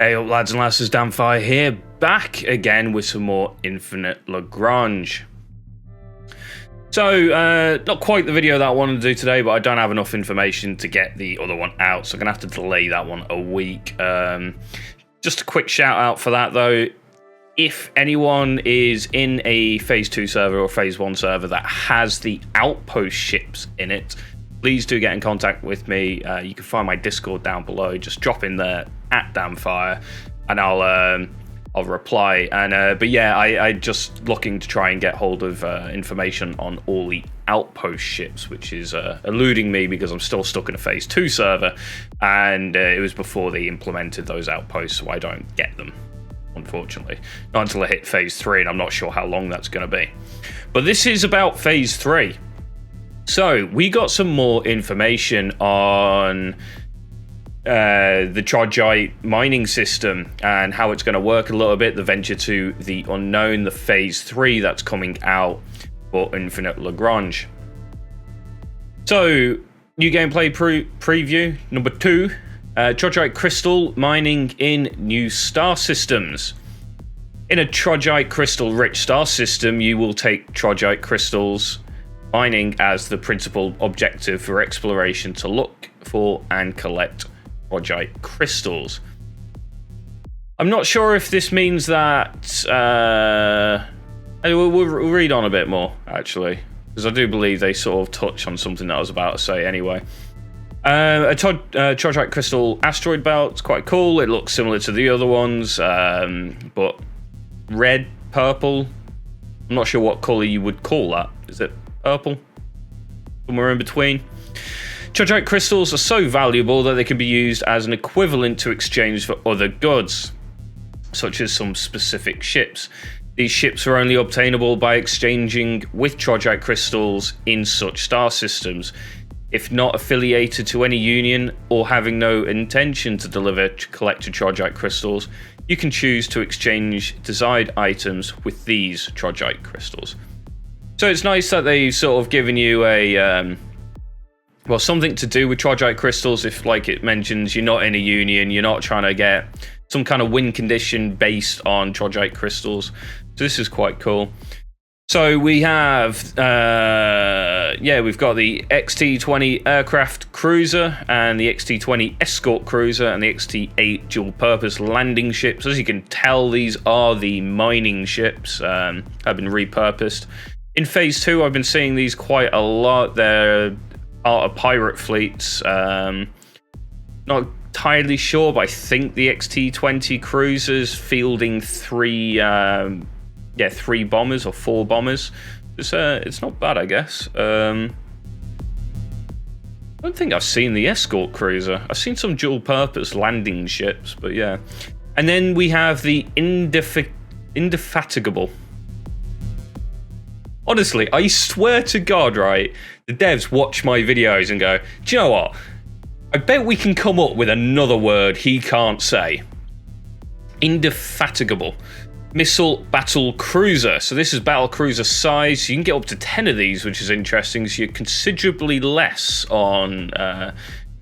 Hey up lads and lasses, Danfire here, back again with some more Infinite Lagrange. So, not quite the video that I wanted to do today, but I don't have enough information to get the other one out, so I'm going to have to delay that one a week. Just a quick shout out for that though. If anyone is in a Phase 2 server or Phase 1 server that has the outpost ships in it, please do get in contact with me. You can find my Discord down below. Just drop in there at Damfire, and I'll reply. And but yeah, I just looking to try and get hold of information on all the outpost ships, which is eluding me because I'm still stuck in a Phase 2 server, and it was before they implemented those outposts, so I don't get them, unfortunately. Not until I hit Phase 3, and I'm not sure how long that's going to be. But this is about Phase 3. So, we got some more information on the Trogite mining system and how it's going to work a little bit, the venture to the unknown, the Phase 3 that's coming out for Infinite Lagrange. So, new gameplay preview number 2, Trogite crystal mining in new star systems. In a Trogite crystal rich star system, you will take Trogite crystals mining as the principal objective for exploration to look for and collect Trogite crystals. I'm not sure if this means that we'll read on a bit more, actually, because I do believe they sort of touch on something that I was about to say anyway. A Trogite crystal asteroid belt, it's quite cool. It looks similar to the other ones, but red, purple. I'm not sure what color you would call that. Is it purple? Somewhere in between. Trogite crystals are so valuable that they can be used as an equivalent to exchange for other goods, such as some specific ships. These ships are only obtainable by exchanging with Trogite crystals in such star systems. If not affiliated to any union or having no intention to deliver collected Trogite crystals, you can choose to exchange desired items with these Trogite crystals. So it's nice that they've sort of given you a, well, something to do with Trogite crystals. If, like it mentions, you're not in a union, you're not trying to get some kind of win condition based on Trogite crystals. So this is quite cool. So we have, we've got the XT-20 aircraft cruiser and the XT-20 escort cruiser and the XT-8 dual-purpose landing ships. As you can tell, these are the mining ships, have been repurposed. In Phase 2, I've been seeing these quite a lot. They're part of pirate fleets. Not entirely sure, but I think the XT-20 cruiser's fielding three bombers or 4 bombers. It's not bad, I guess. I don't think I've seen the escort cruiser. I've seen some dual-purpose landing ships, but yeah. And then we have the Indefatigable. Honestly, I swear to God, right, the devs watch my videos and go, do you know what? I bet we can come up with another word he can't say. Indefatigable. Missile battle cruiser. So this is battle cruiser size. You can get up to 10 of these, which is interesting. So you're considerably less on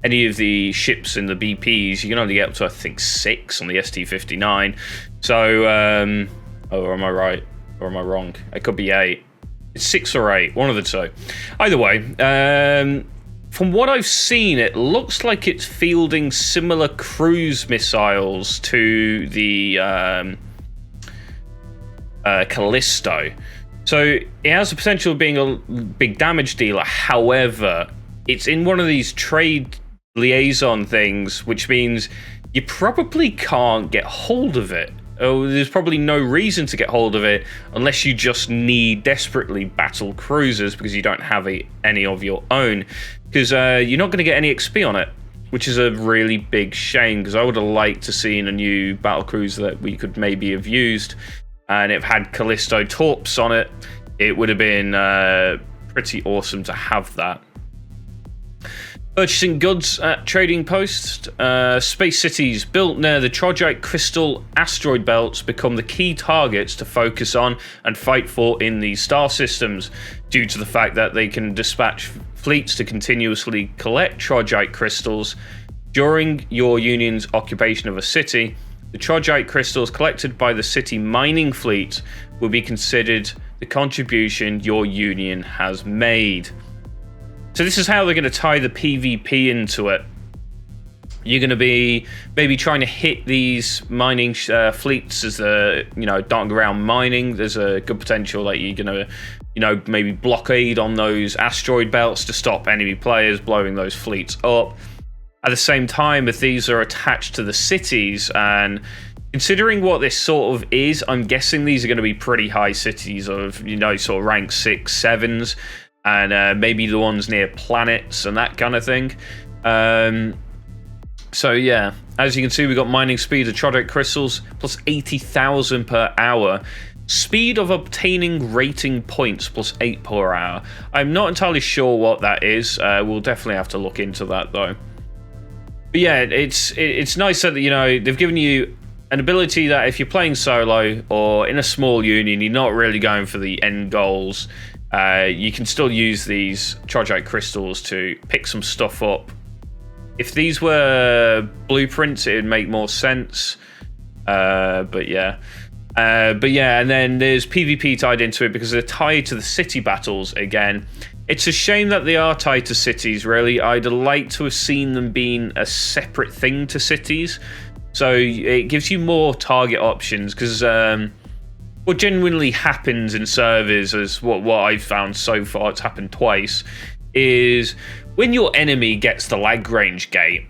any of the ships in the BPs. You can only get up to, I think, 6 on the ST-59. So, or am I right? Or am I wrong? It could be 8. It's 6 or 8, one of the two. Either way, from what I've seen, it looks like it's fielding similar cruise missiles to the Callisto. So it has the potential of being a big damage dealer. However, it's in one of these trade liaison things, which means you probably can't get hold of it. There's probably no reason to get hold of it unless you just need desperately battle cruisers because you don't have any of your own, because you're not going to get any XP on it, which is a really big shame, because I would have liked to seen a new battle cruiser that we could maybe have used, and if it had Callisto torps on it, it would have been pretty awesome to have that. Purchasing goods at trading post. Space cities built near the Trogite crystal asteroid belts become the key targets to focus on and fight for in these star systems, due to the fact that they can dispatch fleets to continuously collect Trogite crystals. During your union's occupation of a city, The trogite crystals collected by the city mining fleet will be considered the contribution your union has made. So this is how they're going to tie the PvP into it. You're going to be maybe trying to hit these mining fleets as they're, darting around mining. There's a good potential that you're going to, maybe blockade on those asteroid belts to stop enemy players blowing those fleets up. At the same time, if these are attached to the cities, and considering what this sort of is, I'm guessing these are going to be pretty high cities of, sort of rank 6, 7s, and maybe the ones near planets and that kind of thing. So yeah, as you can see, we've got mining speed of trogite crystals plus 80,000 per hour. Speed of obtaining rating points plus 8 per hour. I'm not entirely sure what that is. We'll definitely have to look into that though. But yeah, it's nice that, they've given you an ability that if you're playing solo or in a small union, you're not really going for the end goals. You can still use these trogite crystals to pick some stuff up. If these were blueprints, it would make more sense. But yeah, and then there's PvP tied into it because they're tied to the city battles again. It's a shame that they are tied to cities, really. I'd like to have seen them being a separate thing to cities. So it gives you more target options, because what genuinely happens in servers, is what I've found so far, it's happened twice, is when your enemy gets the Lagrange gate,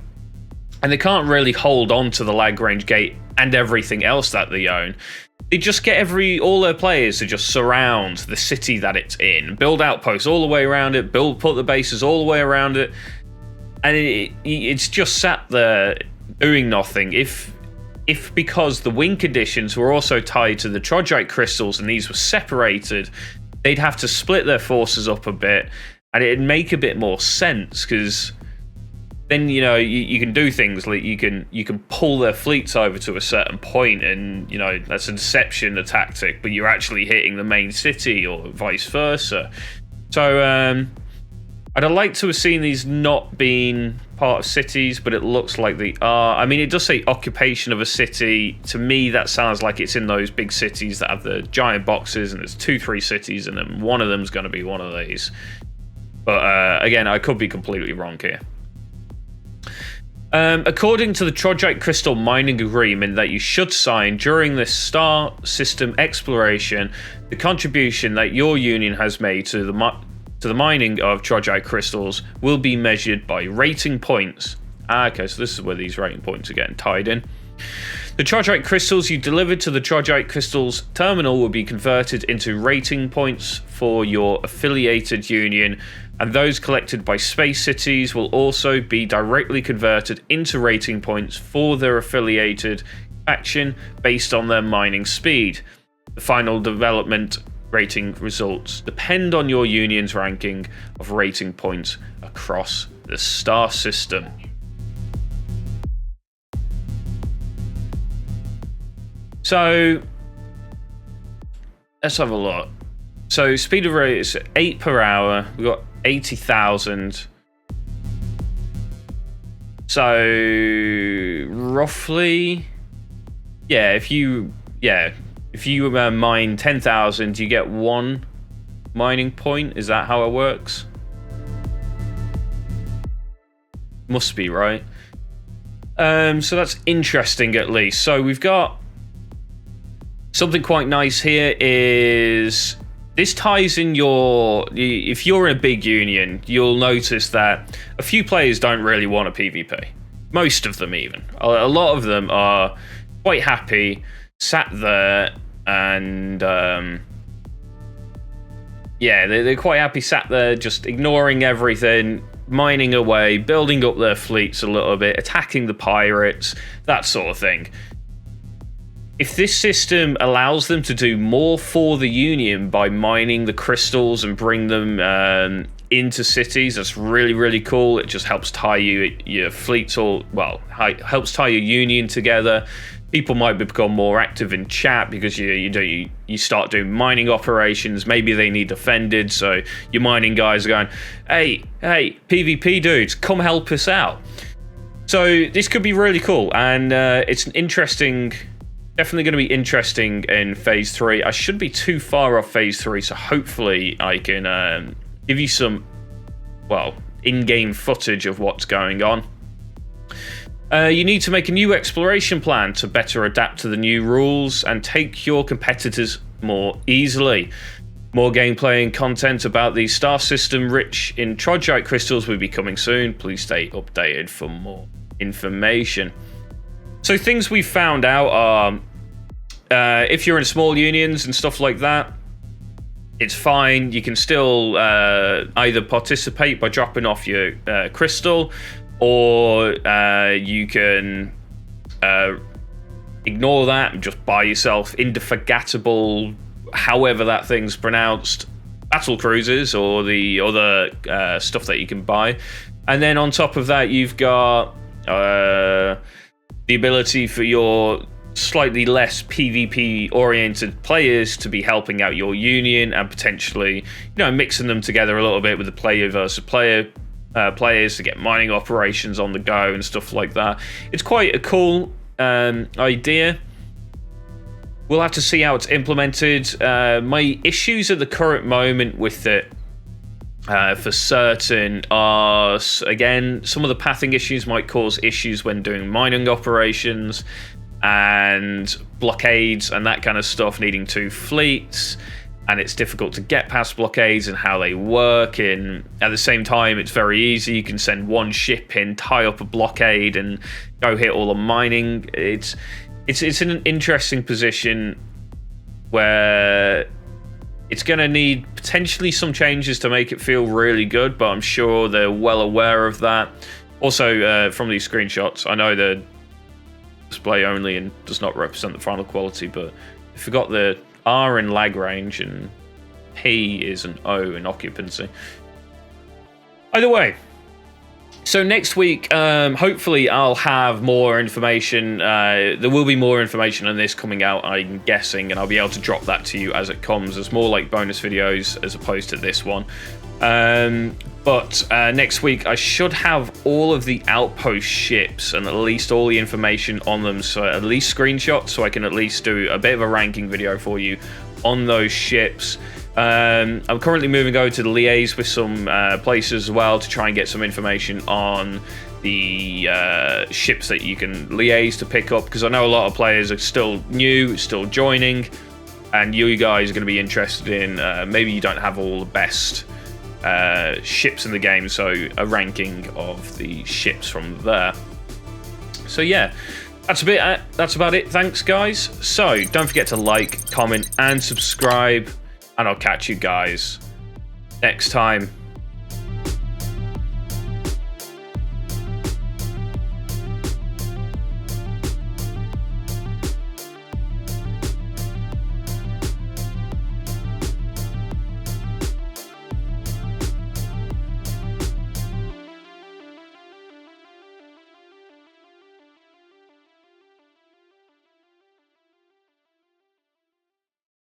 and they can't really hold on to the Lagrange gate and everything else that they own, they just get all their players to just surround the city that it's in, build outposts all the way around it, put the bases all the way around it, and it's just sat there doing nothing. If because the win conditions were also tied to the trogite crystals and these were separated, they'd have to split their forces up a bit, and it'd make a bit more sense, because then you can do things like you can pull their fleets over to a certain point, and that's a deception, a tactic, but you're actually hitting the main city, or vice versa. So I'd have liked to have seen these not being part of cities, but it looks like they are. I mean, it does say occupation of a city. To me, that sounds like it's in those big cities that have the giant boxes, and there's 2-3 cities, and then one of them's going to be one of these. But again, I could be completely wrong here. According to the Trogite Crystal Mining Agreement that you should sign during this star system exploration, the contribution that your union has made to the mining of Trogite Crystals will be measured by rating points. Okay, so this is where these rating points are getting tied in. The Trogite Crystals you delivered to the Trogite Crystals terminal will be converted into rating points for your affiliated union, and those collected by space cities will also be directly converted into rating points for their affiliated faction based on their mining speed. The final development rating results depend on your union's ranking of rating points across the star system. So let's have a look. So speed of rate is 8 per hour. We've got 80,000. So roughly, if you mine 10,000, you get 1 mining point. Is that how it works? Must be, right? So that's interesting, at least. So we've got something quite nice here. Is this ties in if you're in a big union, you'll notice that a few players don't really want a PvP. Most of them, even. A lot of them are quite happy sat there, and they're quite happy sat there just ignoring everything, mining away, building up their fleets a little bit, attacking the pirates, that sort of thing. If this system allows them to do more for the Union by mining the crystals and bring them into cities, that's really, really cool. It just helps tie your fleets helps tie your Union together. People might become more active in chat because you start doing mining operations. Maybe they need defended, so your mining guys are going, hey, PvP dudes, come help us out. So this could be really cool, and it's an interesting, definitely going to be interesting in Phase 3. I shouldn't be too far off Phase 3, so hopefully I can give you some, well, in-game footage of what's going on. You need to make a new exploration plan to better adapt to the new rules and take your competitors more easily. More gameplay and content about the star system rich in Trogite crystals will be coming soon. Please stay updated for more information. So things we found out are if you're in small unions and stuff like that, it's fine. You can still either participate by dropping off your crystal, or you can ignore that and just buy yourself indefatigable, however that thing's pronounced, battle cruisers or the other stuff that you can buy. And then on top of that, you've got the ability for your slightly less PvP oriented players to be helping out your union and potentially, mixing them together a little bit with the player versus player players to get mining operations on the go and stuff like that. It's quite a cool idea. We'll have to see how it's implemented. My issues at the current moment with it, for certain, are, again, some of the pathing issues might cause issues when doing mining operations and blockades and that kind of stuff, needing 2 fleets, and it's difficult to get past blockades and how they work. And at the same time, it's very easy. You can send 1 ship in, tie up a blockade, and go hit all the mining. It's in an interesting position where it's going to need potentially some changes to make it feel really good, but I'm sure they're well aware of that. Also, from these screenshots, I know they're display only and does not represent the final quality, but I forgot the R in Lagrange and P is an O in occupancy. Either way, so next week, hopefully I'll have more information. There will be more information on this coming out, I'm guessing, and I'll be able to drop that to you as it comes. It's more like bonus videos as opposed to this one. But next week I should have all of the outpost ships and at least all the information on them, so at least screenshots, so I can at least do a bit of a ranking video for you on those ships. I'm currently moving over to the liaise with some places as well to try and get some information on the ships that you can liaise to pick up, because I know a lot of players are still new, still joining, and you guys are going to be interested in maybe you don't have all the best ships in the game, so a ranking of the ships from there. So yeah, that's about it. Thanks guys. So don't forget to like, comment and subscribe, and I'll catch you guys next time.